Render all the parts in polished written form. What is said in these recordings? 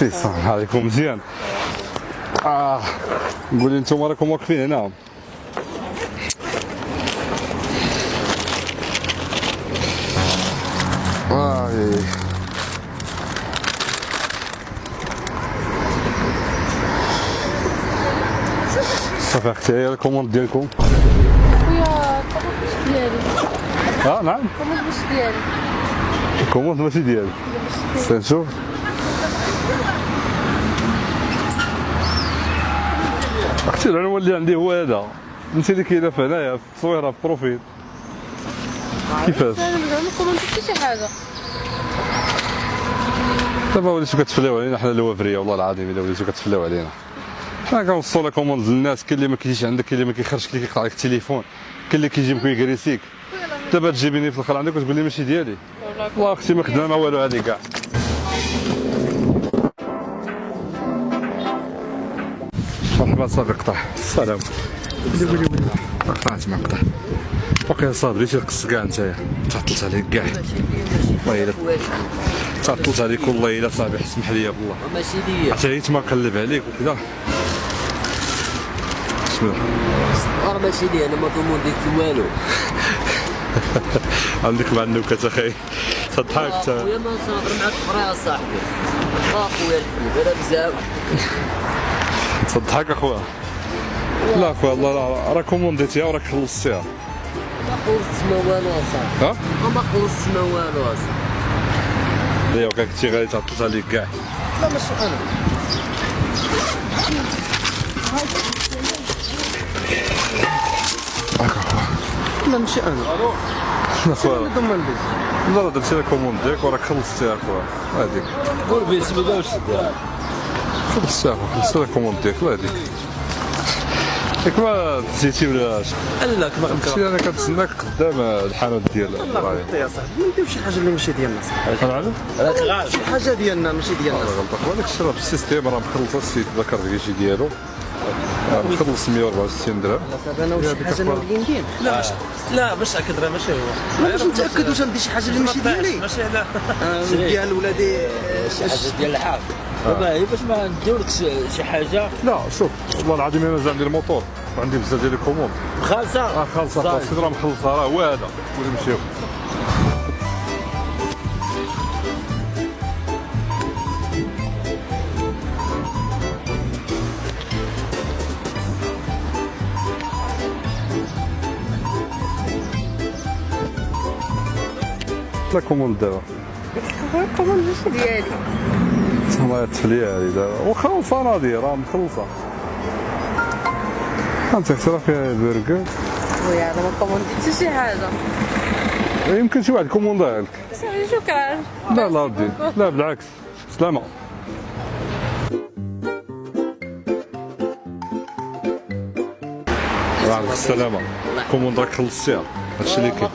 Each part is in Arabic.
ميرسي السلام عليكم مزيان. قول لي نتوما راكم واقفين هنا. صافي اختي هي الكوموند ديالكم. خويا الكوموند ماشي ديالي. نعم الكوموند ماشي ديالي. الكوموند ماشي ديالي. نشوف. اختي العنوان اللي عندي هو هذا، انت اللي كاينه في هنايا في التصويره في البروفيل. كيفاش؟ انا ما كومونديت حتى شي حاجه. دابا وليتو كتفلاو علينا حنا الوافريه والله العظيم الا وليتو كتفلاو علينا. حنا كنوصلوا لك كوموند للناس، كاين اللي ما كيجيش عندك، كاين اللي ما كيخرجش، كاين اللي كيقطع لك التليفون، كاين اللي كيجيب كيكريسيك. دابا تجيبيني في الاخر عندك وتقول لي ماشي ديالي. والله اختي ما خدنا ما والو هذه كاع. مرحبا صافي قطع. السلام. قولي قطعت ما قطع. باقي صابري تيقص كاع نتايا. تعطلت عليك كاع. والله الا تعطلت عليك والله الا صاحبي اسمح لي بالله. ماشي ليا. حتى هي تما نقلب عليك وكذا. بسم الله. راه ماشي ليا، انا ما كومونديت والو. عندك مع النكت اخي. تضحك انت. خويا ما نهضر معاك فرا صاحبي. خويا الحبيب انا مزاوج. تضحك اخويا. لا اخويا الله راه كومونديتيها وراك خلصتيها. ما خلصت ما والو اصاحبي. ما خلصت ما والو اصاحبي. ايوا كنتي غادي تعطلت عليك كاع. لا ماشي انا. لا ماشي انا. لا اخويا. لا راه درتي لك كوموند ديالك وراك خلصتيها اخويا. هذيك. قول بسم الله واش دير. خلصتيها خلصتي لك كوموند ديالك لا هذيك. ياك ما نسيتي ولا اش؟ لا كما قلتي انا كنتسناك قدام الحانوت ديال الراي. يا صاحبي ما نديرو شي حاجه اللي ماشي ديالنا صاحبي. انا راك غالب. شي حاجه ديالنا ماشي ديالنا. غلط اخويا داك الشيء راه في السيستيم راه مخلصه السيت ذكر كيجي ديالو. مخلص 164 درهم. صافي انا وشي حاجه اللي ندير. لا باش تاكد راه ماشي هو. باش نتاكد واش ندير شي حاجه اللي ماشي ديالي. ماشي لا. ديال ولادي شي حاجه ديال الحرب. دابا هي باش ما نديرلكش شي حاجه لا شوف والله العظيم انا زعما عندي الموتور وعندي بزاف ديال الكوموند. خالصه. خالصه خالصه راه مخلصها راه هو هذا ونمشيو. لا كوموند دابا. الكوموند ماشي ديالي. الله يتفليها هذه دابا وخلصه راضي راه مخلصه. انت راه فيها برجر. خويا انا ما كومونديت حتى شي حاجه. يمكن شي واحد كوموندها لك. شكرا. لا لا ودي لا بالعكس. سلامة. وعليكم السلامة. كوموند راك خلصتيها هادشي اللي كاين.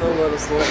ما والو صوت.